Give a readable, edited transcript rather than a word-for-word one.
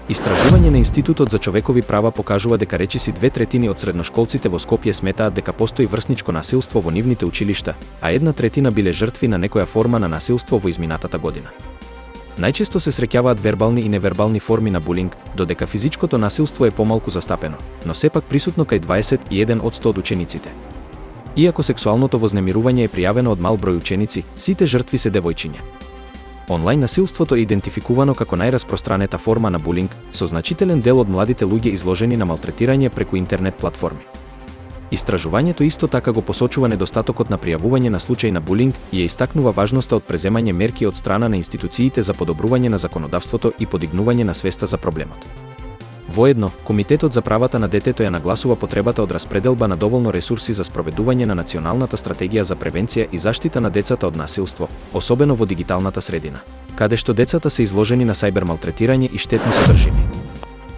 Истражување на Институтот за човекови права покажува дека речиси 2/3 од средношколците во Скопје сметаат дека постои врсничко насилство во нивните училишта, а 1/3 биле жртви на некоја форма на насилство во изминатата година. Најчесто се среќаваат вербални и невербални форми на булинг, додека физичкото насилство е помалку застапено, но сепак присутно кај 21% од учениците. Иако сексуалното вознемирување е пријавено од мал број ученици, сите жртви се девојчиња. Онлайн насилството е идентификувано како најраспространета форма на булинг, со значителен дел од младите луѓе изложени на малтретирање преку интернет платформи. Истражувањето исто така го посочува недостатокот на пријавување на случај на булинг и ја истакнува важноста од преземање мерки од страна на институциите за подобрување на законодавството и подигнување на свеста за проблемот. Воедно, Комитетот за правата на детето ја нагласува потребата од распределба на доволно ресурси за спроведување на Националната стратегија за превенција и заштита на децата од насилство, особено во дигиталната средина, каде што децата се изложени на сајбер малтретирање и штетни содржини.